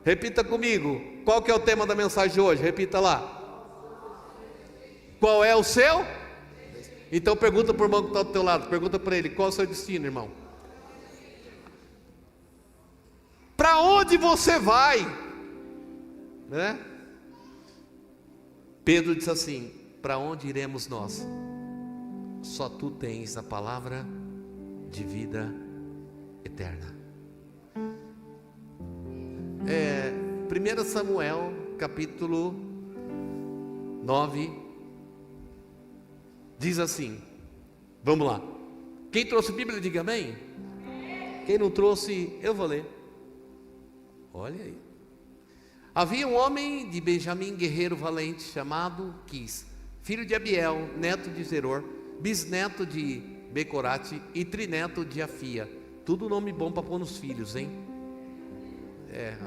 Repita comigo. Qual que é o tema da mensagem de hoje? Repita lá. Qual é o seu? Então pergunta para o irmão que está do teu lado. Pergunta para ele, qual é o seu destino, irmão? Para onde você vai? Né? Pedro disse assim: para onde iremos nós? Só tu tens a palavra de vida eterna. 1 Samuel capítulo 9 diz assim, vamos lá. Quem trouxe Bíblia, diga amém. Quem não trouxe, eu vou ler. Olha aí. Havia um homem de Benjamim, guerreiro valente, chamado Quis, filho de Abiel, neto de Zeror, bisneto de Becorate e trineto de Afia. Tudo nome bom para pôr nos filhos, hein?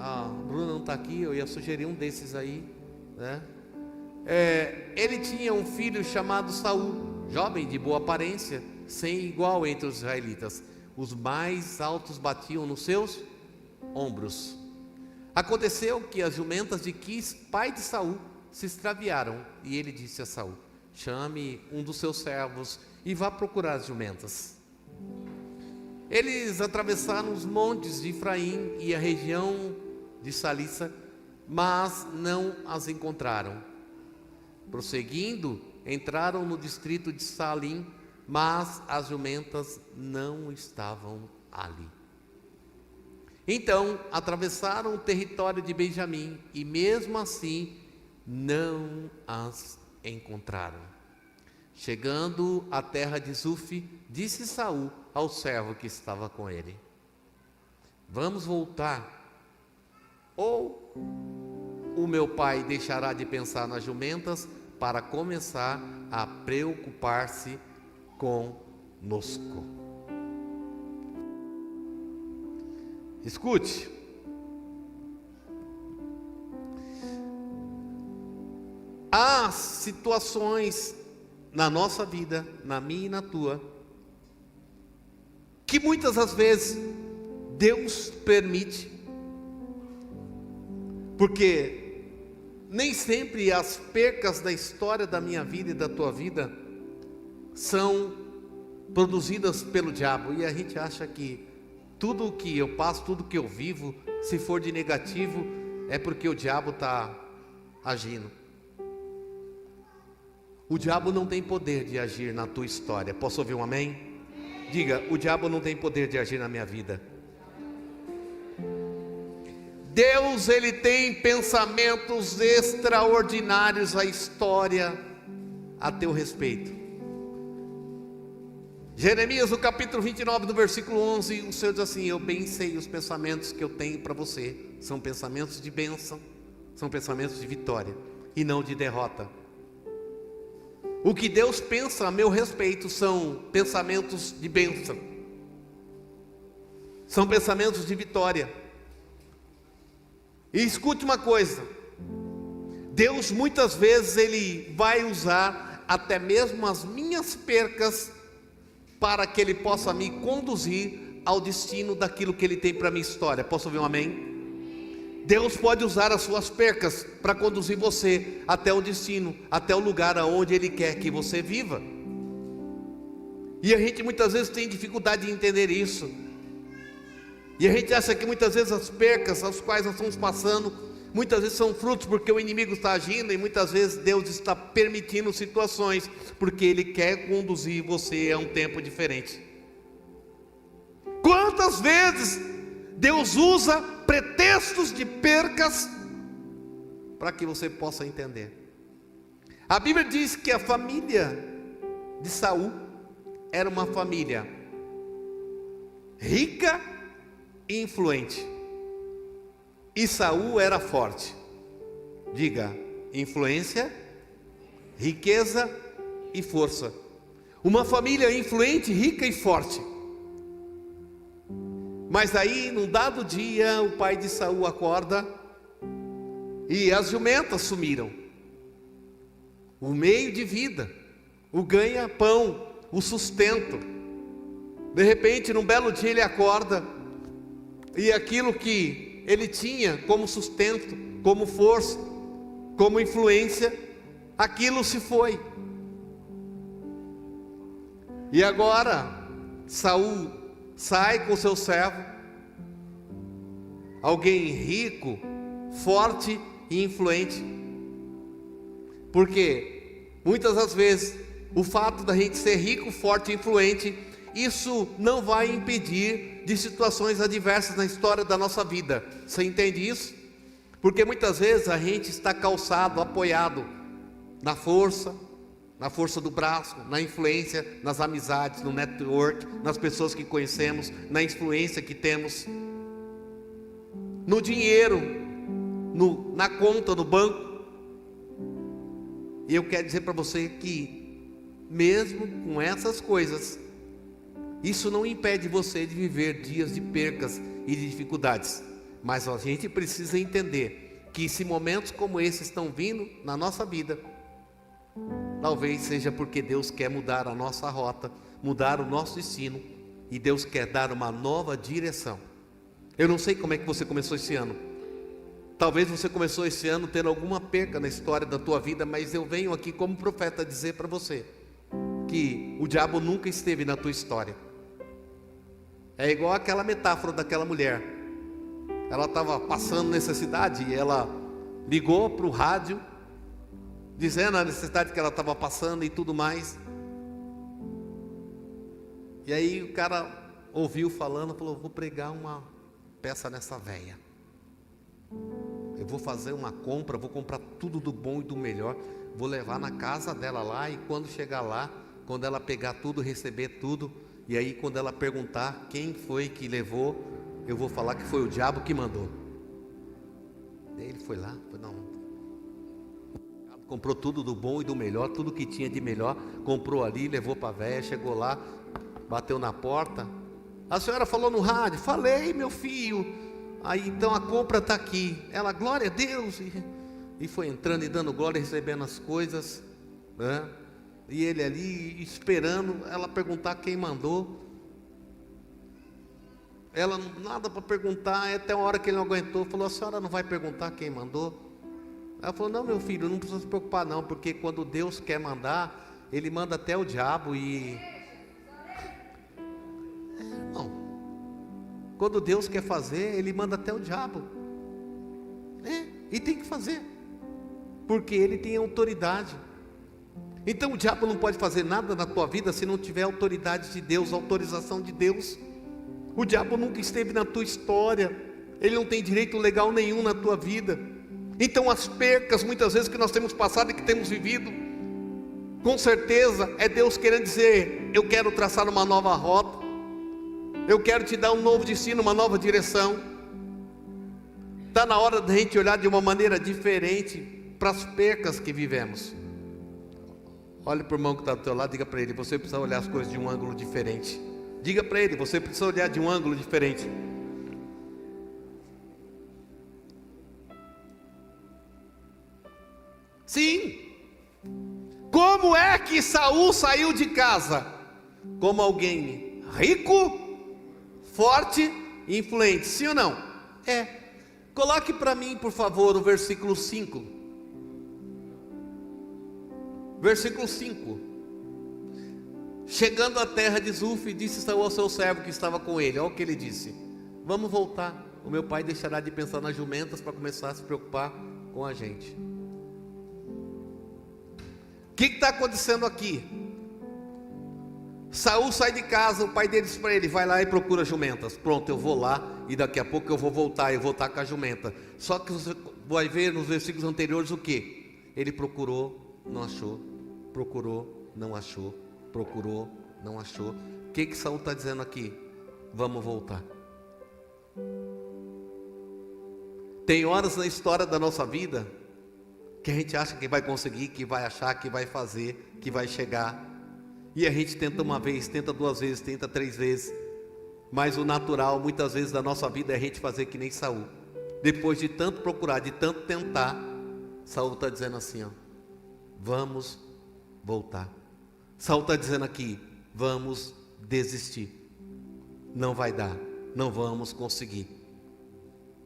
A Bruna não está aqui, eu ia sugerir um desses aí, né? Ele tinha um filho chamado Saul, jovem de boa aparência, sem igual entre os israelitas. Os mais altos batiam nos seus ombros. Aconteceu que as jumentas de Quis, pai de Saul, se extraviaram, e ele disse a Saul: chame um dos seus servos e vá procurar as jumentas. Eles atravessaram os montes de Efraim e a região de Salissa, mas não as encontraram. Prosseguindo, entraram no distrito de Salim, mas as jumentas não estavam ali. Então atravessaram o território de Benjamim e mesmo assim não as encontraram. Chegando à terra de Zuf, disse Saul ao servo que estava com ele: vamos voltar, ou o meu pai deixará de pensar nas jumentas para começar a preocupar-se conosco. Escute. Há situações na nossa vida, na minha e na tua, que muitas das vezes Deus permite, porque nem sempre as percas da história da minha vida e da tua vida são produzidas pelo diabo, e a gente acha que tudo o que eu passo, tudo que eu vivo, se for de negativo, é porque o diabo está agindo. O diabo não tem poder de agir na tua história. Posso ouvir um amém? Diga: o diabo não tem poder de agir na minha vida. Deus, ele tem pensamentos extraordinários à história, a teu respeito. Jeremias, no capítulo 29, do versículo 11, o Senhor diz assim: eu bem sei os pensamentos que eu tenho para você, são pensamentos de bênção, são pensamentos de vitória e não de derrota. O que Deus pensa a meu respeito são pensamentos de bênção, são pensamentos de vitória. E escute uma coisa: Deus muitas vezes ele vai usar até mesmo as minhas percas para que ele possa me conduzir ao destino daquilo que ele tem para a minha história. Posso ouvir um amém? Deus pode usar as suas percas para conduzir você até o destino, até o lugar aonde ele quer que você viva. E a gente muitas vezes tem dificuldade de entender isso. E a gente acha que muitas vezes as percas às quais nós estamos passando, muitas vezes são frutos porque o inimigo está agindo, e muitas vezes Deus está permitindo situações porque ele quer conduzir você a um tempo diferente. Quantas vezes Deus usa pretextos de percas para que você possa entender? A Bíblia diz que a família de Saul era uma família rica e influente, e Saul era forte. Diga: influência, riqueza e força. Uma família influente, rica e forte. Mas aí, num dado dia, o pai de Saul acorda e as jumentas sumiram. O meio de vida, o ganha-pão, o sustento. De repente, num belo dia ele acorda, e aquilo que ele tinha como sustento, como força, como influência, aquilo se foi. E agora Saul sai com seu servo, alguém rico, forte e influente. Porque muitas das vezes o fato da gente ser rico, forte e influente, isso não vai impedir de situações adversas na história da nossa vida. Você entende isso? Porque muitas vezes a gente está calçado, apoiado na força do braço, na influência, nas amizades, no network, nas pessoas que conhecemos, na influência que temos, no dinheiro, na conta, no banco. E eu quero dizer para você que, mesmo com essas coisas, isso não impede você de viver dias de percas e de dificuldades. Mas a gente precisa entender que se momentos como esses estão vindo na nossa vida, talvez seja porque Deus quer mudar a nossa rota, mudar o nosso destino, e Deus quer dar uma nova direção. Eu não sei como é que você começou esse ano. Talvez você começou esse ano tendo alguma perca na história da tua vida, mas eu venho aqui como profeta dizer para você que o diabo nunca esteve na tua história. É igual aquela metáfora daquela mulher. Ela estava passando necessidade e ela ligou para o rádio, dizendo a necessidade que ela estava passando e tudo mais. E aí o cara ouviu falando, falou: vou pregar uma peça nessa véia. Eu vou fazer uma compra, vou comprar tudo do bom e do melhor, vou levar na casa dela lá, e quando chegar lá, quando ela pegar tudo, receber tudo, e aí quando ela perguntar quem foi que levou, eu vou falar que foi o diabo que mandou. E aí ele foi lá, não, comprou tudo do bom e do melhor, tudo que tinha de melhor, comprou ali, levou para a véia, chegou lá, bateu na porta. A senhora falou no rádio? Falei, meu filho. Aí então a compra está aqui. Ela, glória a Deus, e foi entrando e dando glória, recebendo as coisas, né? E ele ali esperando ela perguntar quem mandou. Ela nada para perguntar, até uma hora que ele não aguentou, falou: a senhora não vai perguntar quem mandou? Ela falou: não, meu filho, não precisa se preocupar não, porque quando Deus quer mandar, Ele manda até o diabo. E não, quando Deus quer fazer, Ele manda até o diabo. E tem que fazer, porque Ele tem autoridade. Então o diabo não pode fazer nada na tua vida se não tiver autoridade de Deus, autorização de Deus. O diabo nunca esteve na tua história, ele não tem direito legal nenhum na tua vida. Então as percas muitas vezes que nós temos passado e que temos vivido, com certeza é Deus querendo dizer: eu quero traçar uma nova rota, eu quero te dar um novo destino, uma nova direção. Está na hora da gente olhar de uma maneira diferente para as percas que vivemos. Olhe para o irmão que está do teu lado, diga para ele: você precisa olhar as coisas de um ângulo diferente. Diga para ele: você precisa olhar de um ângulo diferente. Sim. Como é que Saul saiu de casa? Como alguém rico, forte e influente, sim ou não? Coloque para mim, por favor, o versículo 5. Versículo 5. Chegando à terra de Zuf, disse Saul ao seu servo que estava com ele. Olha o que ele disse: vamos voltar, o meu pai deixará de pensar nas jumentas para começar a se preocupar com a gente. O que está acontecendo aqui? Saul sai de casa, o pai dele diz para ele: vai lá e procura jumentas. Pronto, eu vou lá e daqui a pouco eu vou voltar com a jumenta. Só que você vai ver nos versículos anteriores o que? Ele procurou, não achou, procurou, não achou, procurou, não achou. O que Saul está dizendo aqui? Vamos voltar. Tem horas na história da nossa vida que a gente acha que vai conseguir, que vai achar, que vai fazer, que vai chegar, e a gente tenta uma vez, tenta duas vezes, tenta três vezes, mas o natural muitas vezes da nossa vida é a gente fazer que nem Saul. Depois de tanto procurar, de tanto tentar, Saul está dizendo assim, ó: vamos voltar. Saul está dizendo aqui: vamos desistir, não vai dar, não vamos conseguir.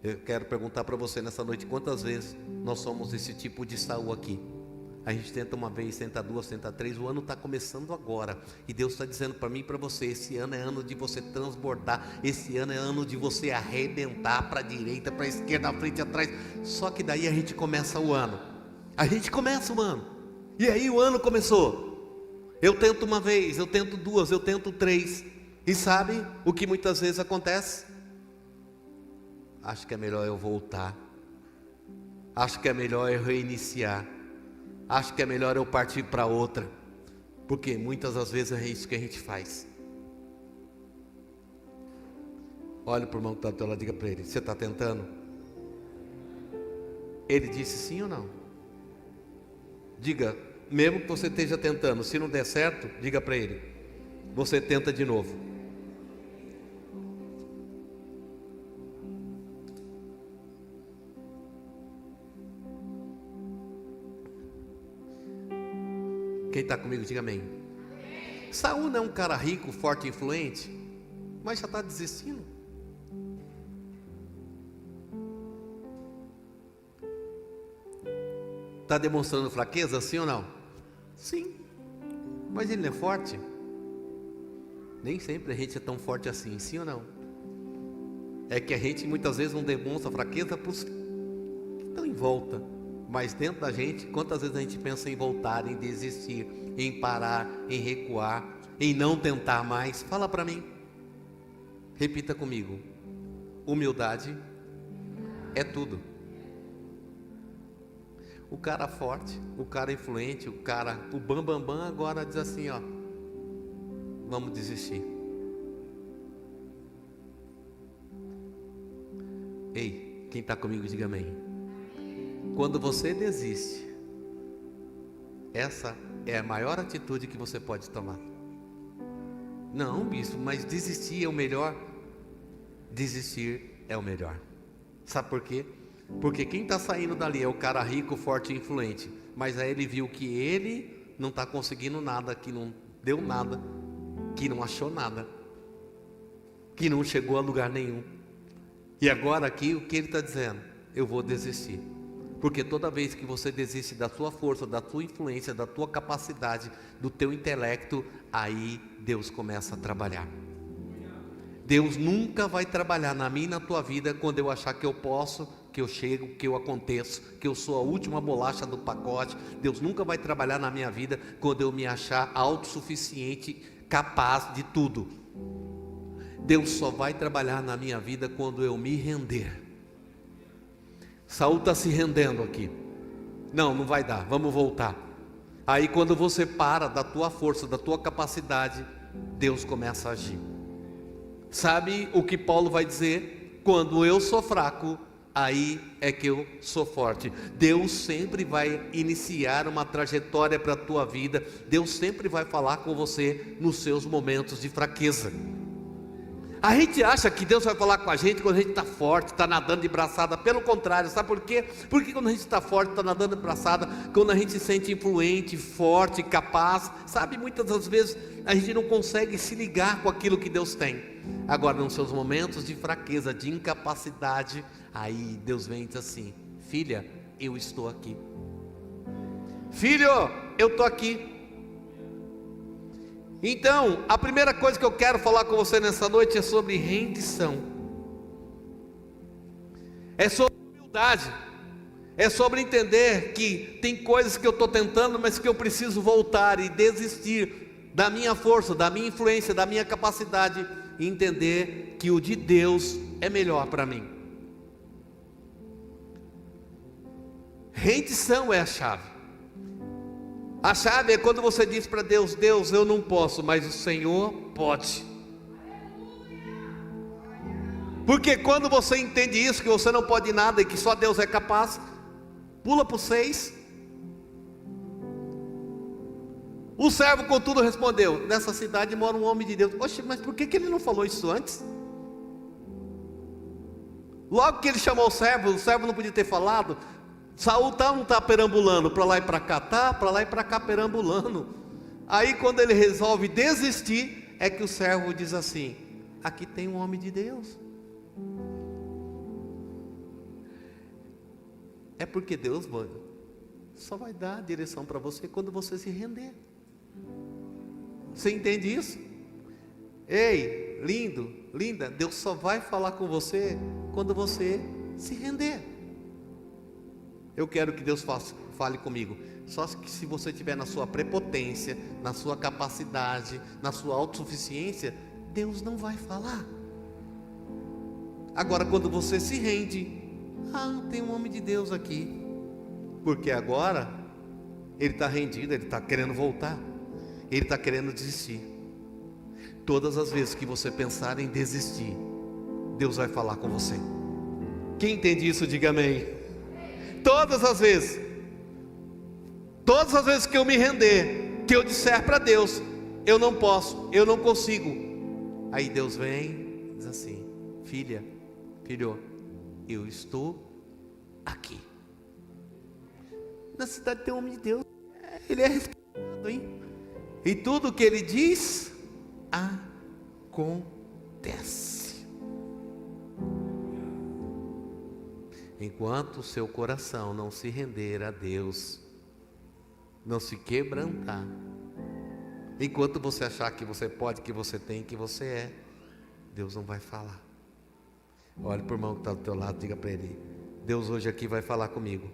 Eu quero perguntar para você nessa noite, quantas vezes nós somos esse tipo de Saul aqui? A gente tenta uma vez, tenta duas, tenta três, o ano está começando agora, e Deus está dizendo para mim e para você, esse ano é ano de você transbordar, esse ano é ano de você arrebentar para a direita, para a esquerda, à frente, atrás. Só que daí a gente começa o ano, e aí o ano começou, eu tento uma vez, eu tento duas, eu tento três, e sabe o que muitas vezes acontece? Acho que é melhor eu voltar, acho que é melhor eu reiniciar, acho que é melhor eu partir para outra, porque muitas das vezes é isso que a gente faz. Olha para o irmão que está do teu lado, diga para ele, você está tentando? Ele disse sim ou não? Diga, mesmo que você esteja tentando, se não der certo, diga para ele, você tenta de novo. Quem está comigo, diga amém. Saul não é um cara rico, forte e influente, mas já está desistindo. Está demonstrando fraqueza, sim ou não? Sim, mas ele não é forte. Nem sempre a gente é tão forte assim, sim ou não? É que a gente muitas vezes não demonstra fraqueza para os que estão em volta, mas dentro da gente, quantas vezes a gente pensa em voltar, em desistir, em parar, em recuar, em não tentar mais? Fala para mim, repita comigo, humildade é tudo. O cara forte, o cara influente, o bambambam agora diz assim, ó, vamos desistir. Ei, quem está comigo diga amém. Quando você desiste, essa é a maior atitude que você pode tomar. Não, bispo, mas desistir é o melhor. Desistir é o melhor. Sabe por quê? Porque quem está saindo dali é o cara rico, forte e influente, mas aí ele viu que ele não está conseguindo nada, que não deu nada, que não achou nada, que não chegou a lugar nenhum. E agora aqui o que ele está dizendo? Eu vou desistir. Porque toda vez que você desiste da sua força, da sua influência, da tua capacidade, do teu intelecto, aí Deus começa a trabalhar. Deus nunca vai trabalhar na minha e na tua vida quando eu achar que eu posso, que eu chego, que eu aconteço, que eu sou a última bolacha do pacote. Deus nunca vai trabalhar na minha vida quando eu me achar autossuficiente, capaz de tudo. Deus só vai trabalhar na minha vida quando eu me render. Saul está se rendendo aqui. Não vai dar, vamos voltar. Aí quando você para da tua força, da tua capacidade, Deus começa a agir. Sabe o que Paulo vai dizer? Quando eu sou fraco, aí é que eu sou forte. Deus sempre vai iniciar uma trajetória para a tua vida. Deus sempre vai falar com você nos seus momentos de fraqueza. A gente acha que Deus vai falar com a gente quando a gente está forte, está nadando de braçada. Pelo contrário, sabe por quê? Porque quando a gente está forte, está nadando de braçada, quando a gente se sente influente, forte, capaz, sabe, muitas das vezes a gente não consegue se ligar com aquilo que Deus tem. Agora, nos seus momentos de fraqueza, de incapacidade, aí Deus vem e diz assim: filha, eu estou aqui. Filho, eu estou aqui. Então, a primeira coisa que eu quero falar com você nessa noite é sobre rendição. É sobre humildade. É sobre entender que tem coisas que eu estou tentando, mas que eu preciso voltar e desistir da minha força, da minha influência, da minha capacidade, e entender que o de Deus é melhor para mim. Rendição é a chave. A chave é quando você diz para Deus: Deus, eu não posso, mas o Senhor pode. Porque quando você entende isso, que você não pode nada e que só Deus é capaz, pula para o 6. O servo contudo respondeu: nessa cidade mora um homem de Deus. Oxe, mas por que ele não falou isso antes? Logo que ele chamou o servo não podia ter falado. Saul não está perambulando para lá e para cá, tá para lá e para cá perambulando. Aí quando ele resolve desistir, é que o servo diz assim: aqui tem um homem de Deus. É porque Deus só vai dar a direção para você quando você se render. Você entende isso? Ei, lindo, linda, Deus só vai falar com você quando você se render. Eu quero que Deus fale comigo. Só que se você estiver na sua prepotência, na sua capacidade, na sua autossuficiência, Deus não vai falar. Agora, quando você se rende, tem um homem de Deus aqui. Porque agora ele está rendido, ele está querendo voltar, ele está querendo desistir. Todas as vezes que você pensar em desistir, Deus vai falar com você. Quem entende isso, diga amém. Todas as vezes que eu me render, que eu disser para Deus, eu não posso, eu não consigo, aí Deus vem e diz assim: filha, filho, eu estou aqui. Na cidade tem um homem de Deus, ele é respeitado, hein? E tudo que ele diz acontece. Enquanto o seu coração não se render a Deus, não se quebrantar, enquanto você achar que você pode, que você tem, que você é, Deus não vai falar. Olhe para o irmão que está do teu lado, diga para ele: Deus hoje aqui vai falar comigo.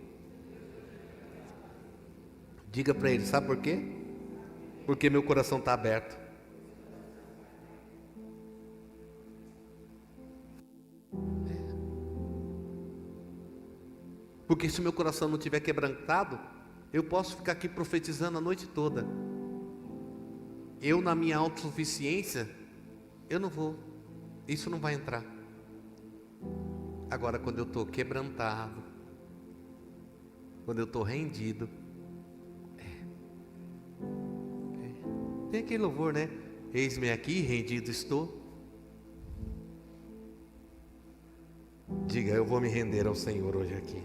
Diga para ele, sabe por quê? Porque meu coração está aberto. Porque se meu coração não estiver quebrantado, eu posso ficar aqui profetizando a noite toda. Eu, na minha autossuficiência, eu não vou, isso não vai entrar. Agora, quando eu estou quebrantado, quando eu estou rendido, tem aquele louvor, né? Eis-me aqui, rendido estou. Diga: eu vou me render ao Senhor hoje aqui.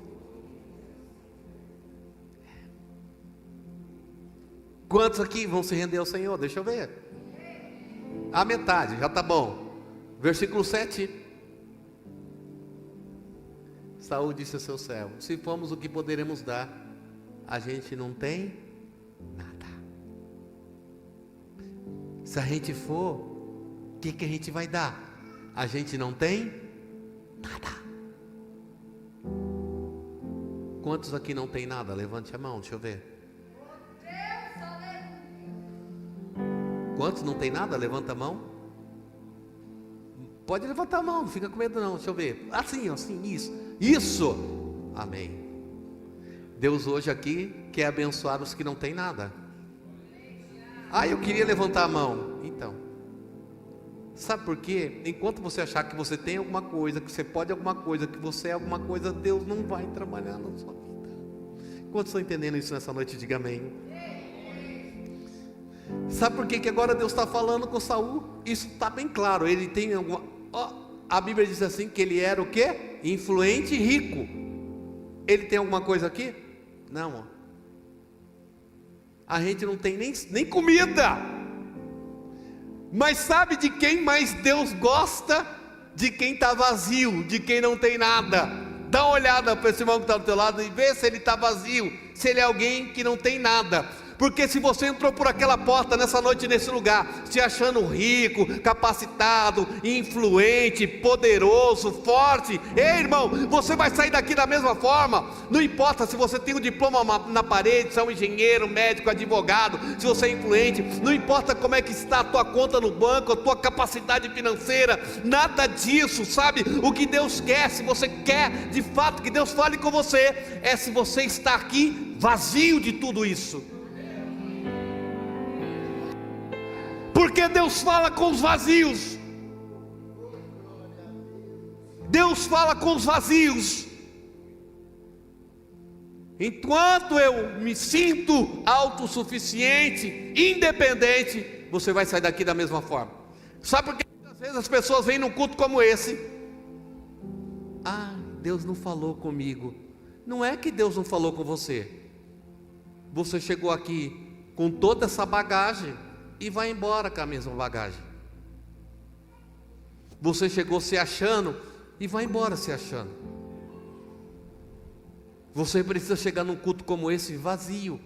Quantos aqui vão se render ao Senhor? Deixa eu ver. A metade, já está bom. Versículo 7. Saúl disse ao seu servo: se formos o que poderemos dar, a gente não tem nada. Se a gente for, o que a gente vai dar? A gente não tem nada. Quantos aqui não tem nada? Levante a mão, deixa eu ver. Quantos não tem nada? Levanta a mão. Pode levantar a mão, não fica com medo não, deixa eu ver. Assim, assim, isso. Amém. Deus hoje aqui quer abençoar os que não têm nada. Eu queria levantar a mão. Então, sabe por quê? Enquanto você achar que você tem alguma coisa, que você pode alguma coisa, que você é alguma coisa, Deus não vai trabalhar na sua vida. Quantos estão entendendo isso nessa noite? Diga amém. Sabe por quê que agora Deus está falando com Saul? Isso está bem claro. Ele tem alguma... a Bíblia diz assim que ele era o quê? Influente e rico. Ele tem alguma coisa aqui? Não. A gente não tem nem comida. Mas sabe de quem mais Deus gosta? De quem está vazio, de quem não tem nada. Dá uma olhada para esse irmão que está do teu lado e vê se ele está vazio, se ele é alguém que não tem nada. Porque se você entrou por aquela porta nessa noite, nesse lugar, se achando rico, capacitado, influente, poderoso, forte, ei irmão, você vai sair daqui da mesma forma. Não importa se você tem um diploma na parede, se é um engenheiro, médico, advogado, se você é influente, não importa como é que está a tua conta no banco, a tua capacidade financeira, nada disso, sabe? O que Deus quer, se você quer de fato que Deus fale com você, é se você está aqui vazio de tudo isso. Porque Deus fala com os vazios. Deus fala com os vazios. Enquanto eu me sinto autossuficiente, independente, você vai sair daqui da mesma forma. Sabe por que às vezes as pessoas vêm num culto como esse? Deus não falou comigo. Não é que Deus não falou com você. Você chegou aqui com toda essa bagagem e vai embora com a mesma bagagem. Você chegou se achando e vai embora se achando. Você precisa chegar num culto como esse vazio.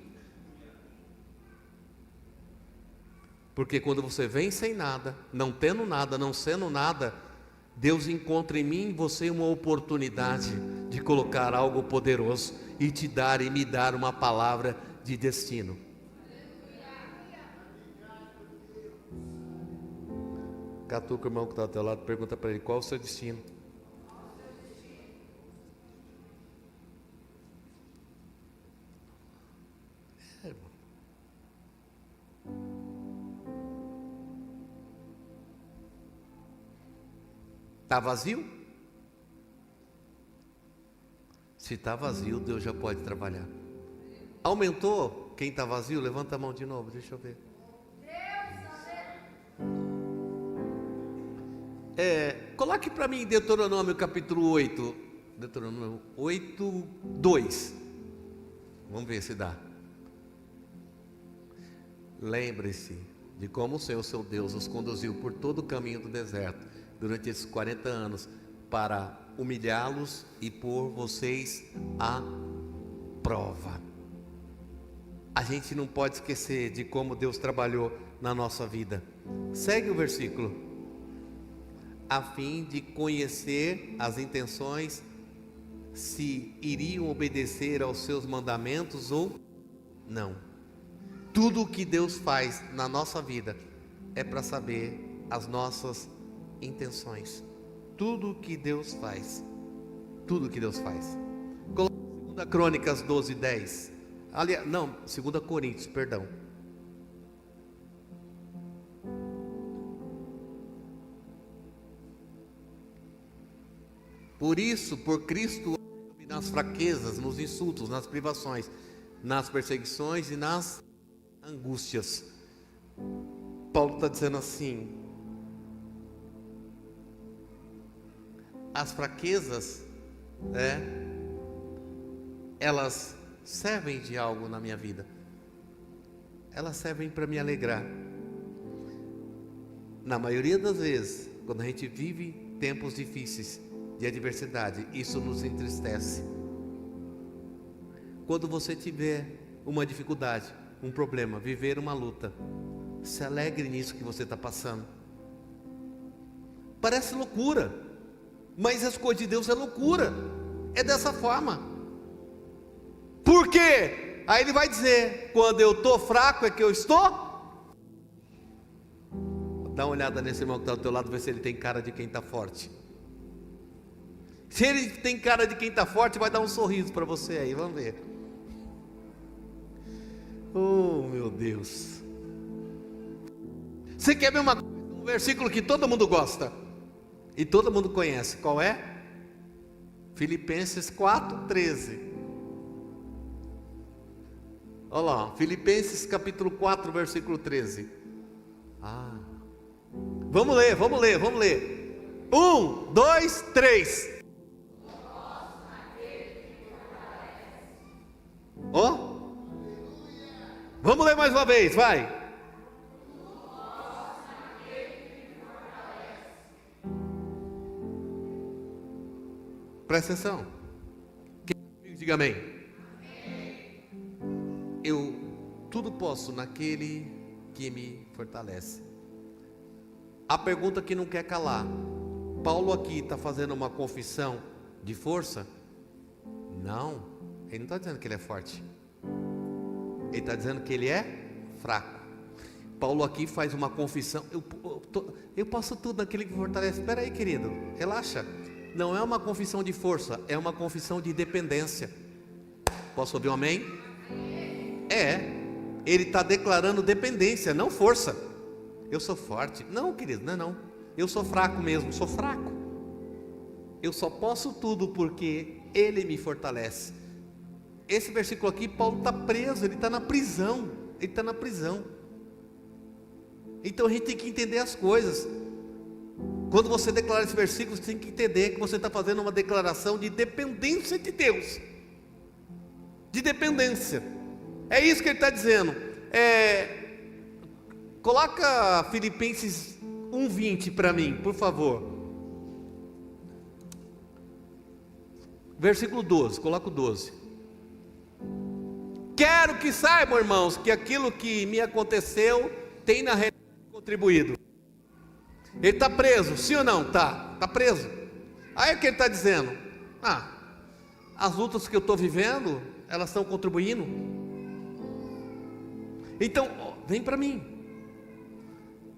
Porque quando você vem sem nada, não tendo nada, não sendo nada, Deus encontra em mim e em você uma oportunidade de colocar algo poderoso e te dar e me dar uma palavra de destino. Catuca o irmão que está ao teu lado, pergunta para ele: qual é o seu destino? Está vazio? Se está vazio, Deus já pode trabalhar. Aumentou? Quem está vazio, levanta a mão de novo, deixa eu ver. Coloque para mim Deuteronômio capítulo 8. Deuteronômio 8, 2. Vamos ver se dá. Lembre-se de como o Senhor, seu Deus, os conduziu por todo o caminho do deserto durante esses 40 anos, para humilhá-los e pôr vocês à prova. A gente não pode esquecer de como Deus trabalhou na nossa vida. Segue o versículo. A fim de conhecer as intenções, se iriam obedecer aos seus mandamentos ou não. Tudo o que Deus faz na nossa vida é para saber as nossas intenções. Tudo que Deus faz, tudo que Deus faz. Coloca 2 Crônicas 12, 10. Aliás, não, 2 Coríntios, perdão. Por isso, por Cristo, nas fraquezas, nos insultos, nas privações, nas perseguições e nas angústias. Paulo está dizendo assim: as fraquezas, elas servem de algo na minha vida. Elas servem para me alegrar. Na maioria das vezes, quando a gente vive tempos difíceis de adversidade, isso nos entristece. Quando você tiver uma dificuldade, um problema, viver uma luta, se alegre nisso que você está passando. Parece loucura, mas as coisas de Deus é loucura. É dessa forma. Por quê? Aí ele vai dizer: quando eu estou fraco é que eu estou. Dá uma olhada nesse irmão que está ao teu lado, vê se ele tem cara de quem está forte. Se ele tem cara de quem está forte, vai dar um sorriso para você aí, vamos ver. Oh, meu Deus. Você quer ver um versículo que todo mundo gosta e todo mundo conhece? Qual é? Filipenses 4:13. Olha lá, Filipenses capítulo 4, versículo 13. Vamos ler. 1, 2, 3. Vamos ler mais uma vez, vai. Presta atenção. Quem diga amém? Eu tudo posso naquele que me fortalece. A pergunta que não quer calar: Paulo aqui está fazendo uma confissão de força? Não, ele não está dizendo que ele é forte, ele está dizendo que ele é fraco. Paulo aqui faz uma confissão: eu posso tudo naquele que me fortalece. Espera aí, querido, relaxa. Não é uma confissão de força, é uma confissão de dependência. Posso ouvir um amém? Ele está declarando dependência, não força. Eu sou forte. Não, querido, não. Eu sou fraco mesmo, sou fraco. Eu só posso tudo porque Ele me fortalece. Esse versículo aqui, Paulo está preso, ele está na prisão. Então a gente tem que entender as coisas. Quando você declara esse versículo, você tem que entender que você está fazendo uma declaração de dependência de Deus. De dependência. É isso que ele está dizendo. Coloca Filipenses 1:20 para mim, por favor. Versículo 12, coloca o 12. Quero que saibam, irmãos, que aquilo que me aconteceu tem na realidade contribuído. Ele está preso, sim ou não? Está preso. Aí o que ele está dizendo? As lutas que eu estou vivendo, elas estão contribuindo. Então, vem para mim.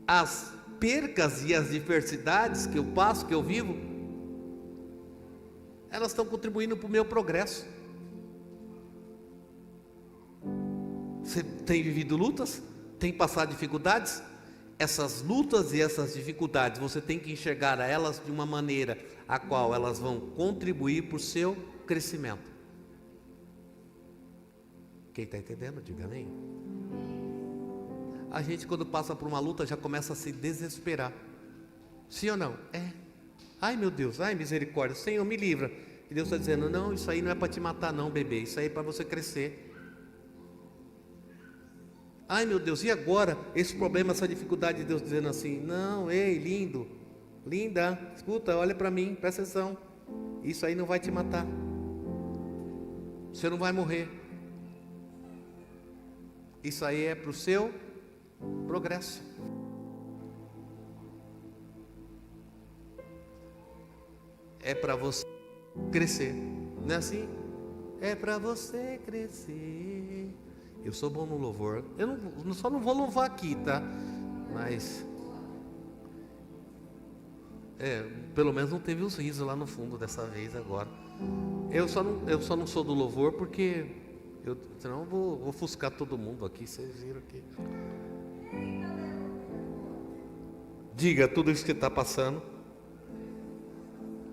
As percas e as diversidades que eu passo, que eu vivo, elas estão contribuindo para o meu progresso. Você tem vivido lutas? Tem passado dificuldades? Essas lutas e essas dificuldades, você tem que enxergar elas de uma maneira a qual elas vão contribuir para o seu crescimento. Quem está entendendo, diga amém. A gente, quando passa por uma luta, já começa a se desesperar. Sim ou não? Ai meu Deus, ai misericórdia, Senhor me livra. E Deus está dizendo, não, isso aí não é para te matar não, bebê, isso aí é para você crescer. Ai meu Deus, e agora? Esse problema, essa dificuldade de Deus dizendo assim, não, ei, lindo, linda, escuta, olha para mim, presta atenção. Isso aí não vai te matar. Você não vai morrer. Isso aí é para o seu progresso. É para você crescer. Não é assim? É para você crescer. Eu sou bom no louvor. Eu só não vou louvar aqui, tá? Mas pelo menos não teve os risos lá no fundo dessa vez agora. Eu só não sou do louvor porque senão eu vou ofuscar todo mundo aqui. Vocês viram aqui. Diga, tudo isso que está passando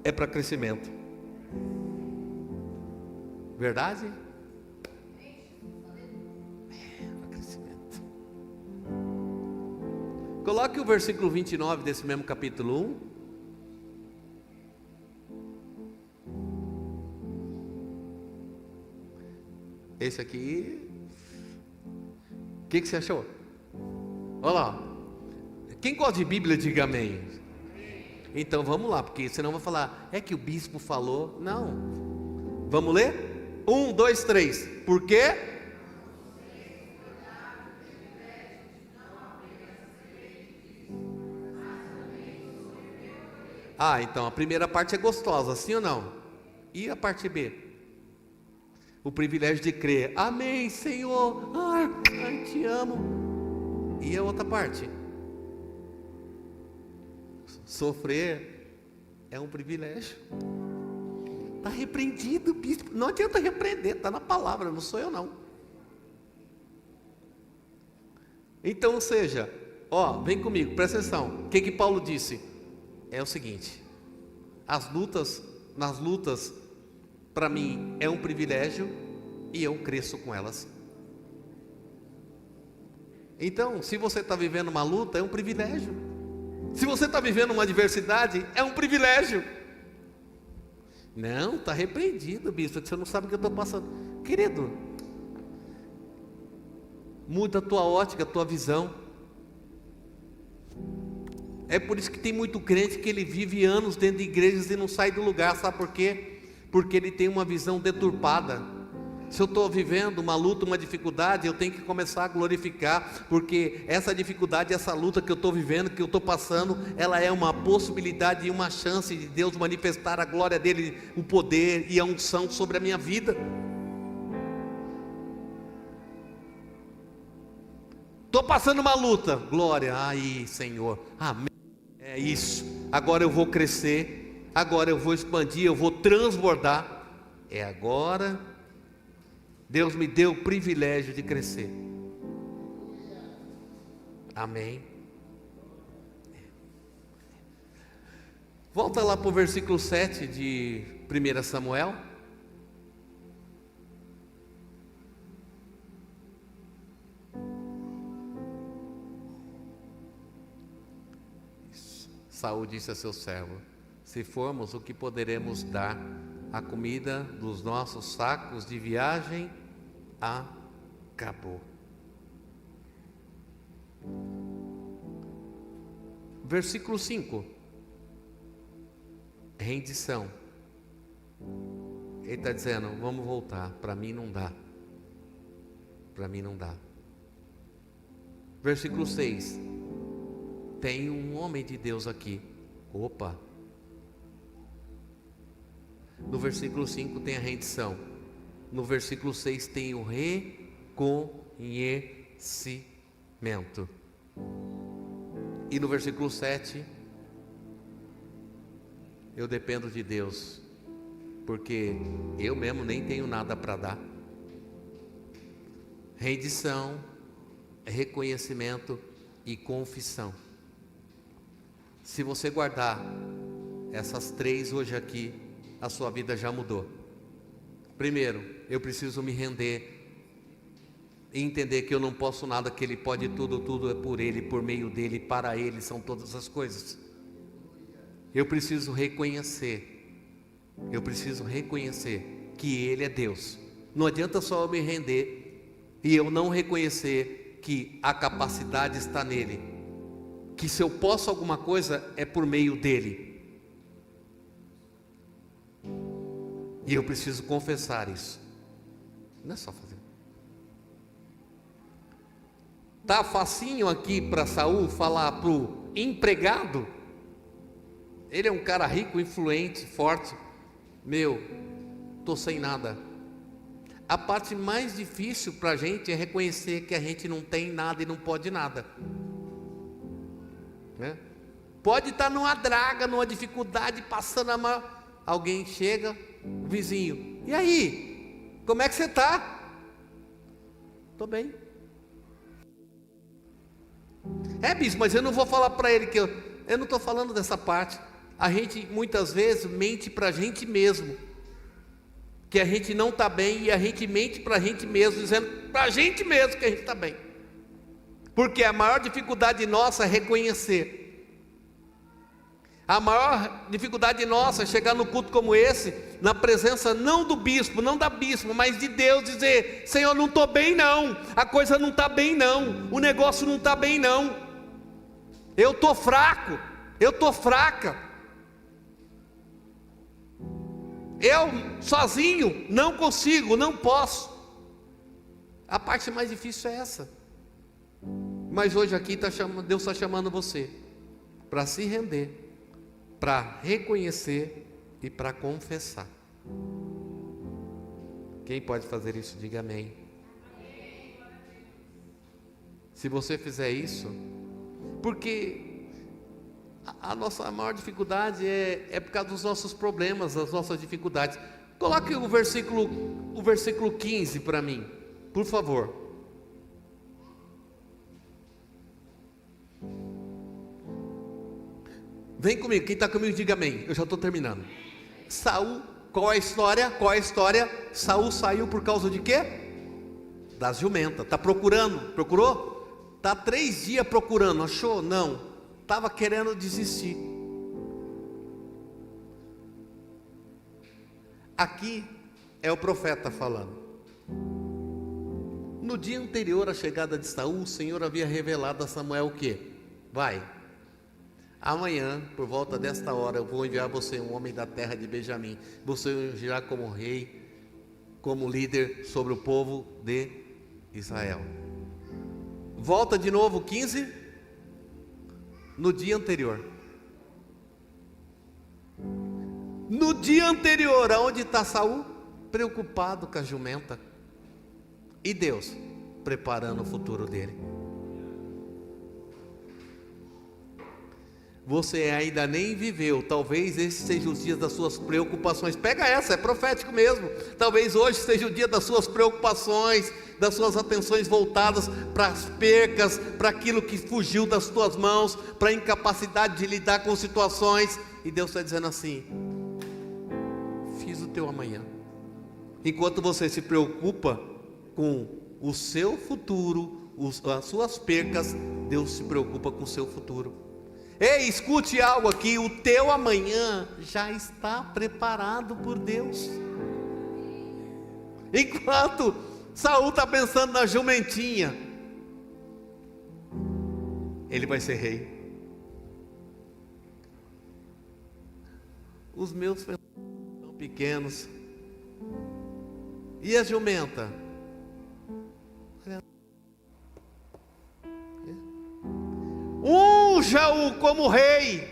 é para crescimento. Verdade? Para crescimento. Coloque o versículo 29 desse mesmo capítulo 1. Esse aqui, o que você achou? Olha lá. Quem gosta de Bíblia, diga amém. Então vamos lá, porque senão vai falar, é que o bispo falou. Não. Vamos ler? 1, 2, 3. Por quê? Então a primeira parte é gostosa, sim ou não? E a parte B? O privilégio de crer. Amém, Senhor. Ai, te amo. E a outra parte? Sofrer é um privilégio. Está repreendido, bispo. Não adianta repreender, está na palavra, não sou eu não. Então, ou seja, vem comigo, presta atenção. O que Paulo disse? É o seguinte: nas lutas, para mim é um privilégio e eu cresço com elas. Então, se você está vivendo uma luta, é um privilégio. Se você está vivendo uma adversidade, é um privilégio. Não, está repreendido, bispo, você não sabe o que eu estou passando. Querido, muda a tua ótica, a tua visão. É por isso que tem muito crente que ele vive anos dentro de igrejas e não sai do lugar, sabe por quê? Porque ele tem uma visão deturpada. Se eu estou vivendo uma luta, uma dificuldade, eu tenho que começar a glorificar, porque essa dificuldade, essa luta que eu estou vivendo, que eu estou passando, ela é uma possibilidade e uma chance de Deus manifestar a glória dele, o poder e a unção sobre a minha vida. Estou passando uma luta, glória, aí Senhor, amém, é isso, agora eu vou crescer, agora eu vou expandir, eu vou transbordar, agora Deus me deu o privilégio de crescer. Amém. Volta lá para o versículo 7 de 1 Samuel. Saul disse a seu servo: se formos, o que poderemos dar? A comida dos nossos sacos de viagem acabou. Versículo 5. Rendição. Ele está dizendo: vamos voltar, para mim não dá. para mim não dá. Versículo 6. Tem um homem de Deus aqui. Opa. No versículo 5 tem a rendição. No versículo 6 tem o reconhecimento. E no versículo 7, eu dependo de Deus, porque eu mesmo nem tenho nada para dar. Rendição, reconhecimento e confissão. Se você guardar essas três hoje aqui, a sua vida já mudou. Primeiro, eu preciso me render e entender que eu não posso nada, que Ele pode tudo, tudo é por Ele, por meio dEle, para Ele são todas as coisas. Eu preciso reconhecer que Ele é Deus. Não adianta só eu me render e eu não reconhecer que a capacidade está nele, que se eu posso alguma coisa é por meio dEle. E eu preciso confessar isso. Não é só fazer. Tá facinho aqui para Saul falar para o empregado. Ele é um cara rico, influente, forte. Meu, estou sem nada. A parte mais difícil para a gente é reconhecer que a gente não tem nada e não pode nada, né? Pode estar numa draga, numa dificuldade, passando a mão. Alguém chega, o vizinho, e aí? Como é que você está? Estou bem. Bispo, mas eu não vou falar para ele que eu não estou falando dessa parte. A gente muitas vezes mente para a gente mesmo, que a gente não está bem, e a gente mente para a gente mesmo, dizendo para a gente mesmo que a gente está bem, porque a maior dificuldade nossa é reconhecer. A maior dificuldade nossa é chegar no culto como esse, na presença não do bispo, não da bispo, mas de Deus, dizer: Senhor, não estou bem não, a coisa não está bem não, o negócio não está bem não, eu estou fraco, eu estou fraca, eu sozinho não consigo, não posso. A parte mais difícil é essa. Mas hoje aqui Deus está chamando você para se render, para reconhecer e para confessar. Quem pode fazer isso, diga amém. Se você fizer isso, porque a nossa maior dificuldade é por causa dos nossos problemas, das nossas dificuldades. Coloque o versículo 15 para mim, por favor. Vem comigo, quem está comigo diga amém. Eu já estou terminando. Saul, qual é a história? Qual é a história? Saul saiu por causa de quê? Das jumentas. Está procurando? Procurou? Está 3 dias procurando. Achou? Não. Estava querendo desistir. Aqui é o profeta falando. No dia anterior à chegada de Saul, o Senhor havia revelado a Samuel o quê? Vai. Amanhã, por volta desta hora, eu vou enviar você um homem da terra de Benjamim. Você o ungirá como rei, como líder sobre o povo de Israel. Volta de novo 15. No dia anterior. No dia anterior, aonde está Saul? Preocupado com a jumenta. E Deus preparando o futuro dele. Você ainda nem viveu, talvez esses sejam os dias das suas preocupações. Pega essa, é profético mesmo. Talvez hoje seja o dia das suas preocupações, das suas atenções voltadas para as percas, para aquilo que fugiu das tuas mãos, para a incapacidade de lidar com situações. E Deus está dizendo assim: fiz o teu amanhã. Enquanto você se preocupa com o seu futuro, as suas percas, Deus se preocupa com o seu futuro. Ei, escute algo aqui: o teu amanhã já está preparado por Deus. Enquanto Saul está pensando na jumentinha, ele vai ser rei. Os meus pensamentos são pequenos. E a jumenta? Unja-o como rei.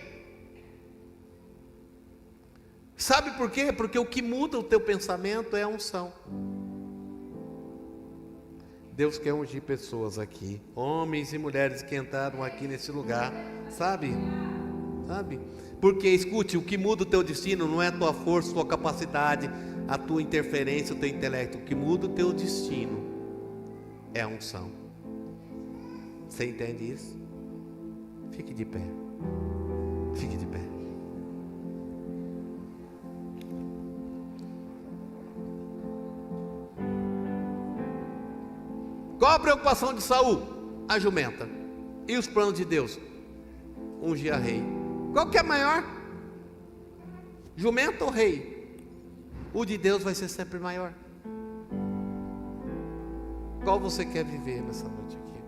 Sabe por quê? Porque o que muda o teu pensamento é a unção. Deus quer ungir pessoas aqui, homens e mulheres que entraram aqui nesse lugar, sabe? Porque escute, o que muda o teu destino não é a tua força, a tua capacidade, a tua interferência, o teu intelecto. O que muda o teu destino é a unção. Você entende isso? Fique de pé. Fique de pé. Qual a preocupação de Saul? A jumenta. E os planos de Deus? Ungir a rei. Qual que é maior? Jumenta ou rei? O de Deus vai ser sempre maior. Qual você quer viver nessa noite aqui?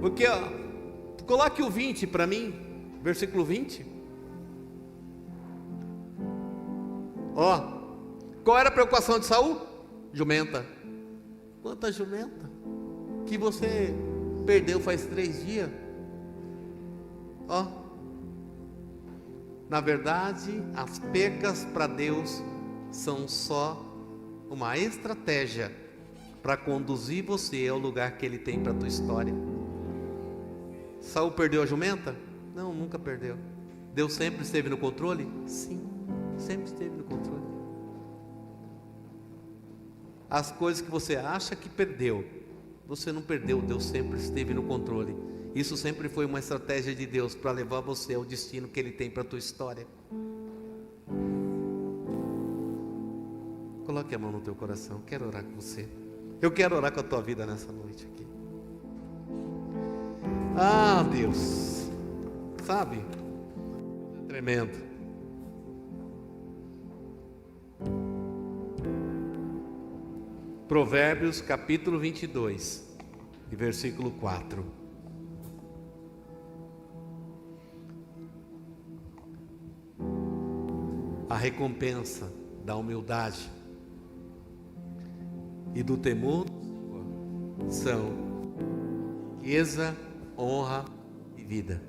Porque, coloque o 20 para mim, versículo 20. Qual era a preocupação de Saul? Jumenta. Quanta jumenta que você perdeu faz 3 dias. Na verdade, as percas para Deus são só uma estratégia para conduzir você ao lugar que Ele tem para a tua história. Saul perdeu a jumenta? Não, nunca perdeu. Deus sempre esteve no controle? Sim, sempre esteve no controle. As coisas que você acha que perdeu, você não perdeu, Deus sempre esteve no controle. Isso sempre foi uma estratégia de Deus para levar você ao destino que Ele tem para a tua história. Coloque a mão no teu coração, quero orar com você. Eu quero orar com a tua vida nessa noite aqui. Deus, sabe? É tremendo. Provérbios capítulo 22, e versículo 4. A recompensa da humildade e do temor são riqueza, honra e vida.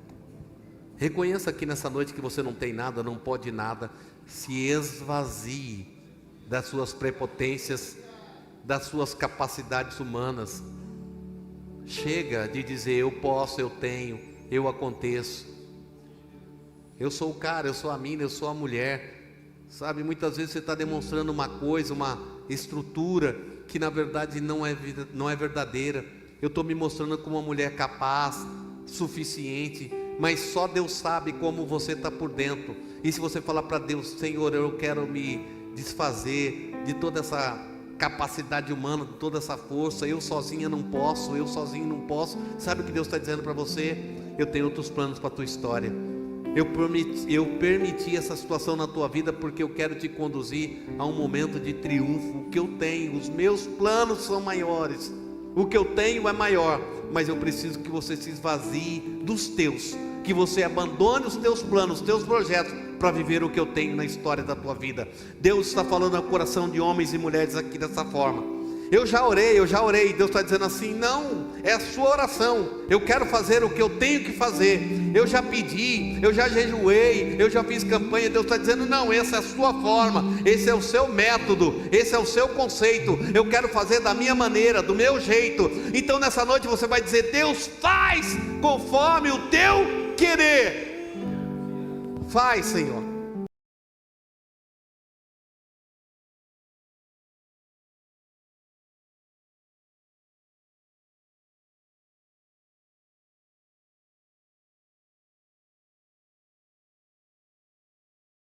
Reconheça aqui nessa noite que você não tem nada, não pode nada. Se esvazie das suas prepotências, das suas capacidades humanas. Chega de dizer eu posso, eu tenho, eu aconteço, eu sou o cara, eu sou a mina, eu sou a mulher. Sabe, muitas vezes você está demonstrando uma coisa, uma estrutura que na verdade não é verdadeira. Eu estou me mostrando como uma mulher capaz, suficiente, mas só Deus sabe como você está por dentro. E se você falar para Deus, Senhor, eu quero me desfazer de toda essa capacidade humana, de toda essa força, eu sozinho não posso, sabe o que Deus está dizendo para você? Eu tenho outros planos para a tua história. Eu permiti essa situação na tua vida porque eu quero te conduzir a um momento de triunfo. O que eu tenho, os meus planos são maiores, o que eu tenho é maior, mas eu preciso que você se esvazie dos teus, que você abandone os teus planos, os teus projetos, para viver o que eu tenho na história da tua vida. Deus está falando ao coração de homens e mulheres aqui dessa forma. Eu já orei, Deus está dizendo assim, não, é a sua oração, eu quero fazer o que eu tenho que fazer, eu já pedi, eu já jejuei, eu já fiz campanha. Deus está dizendo, não, essa é a sua forma, esse é o seu método, esse é o seu conceito, eu quero fazer da minha maneira, do meu jeito. Então nessa noite você vai dizer, Deus, faz conforme o teu querer. Faz, Senhor,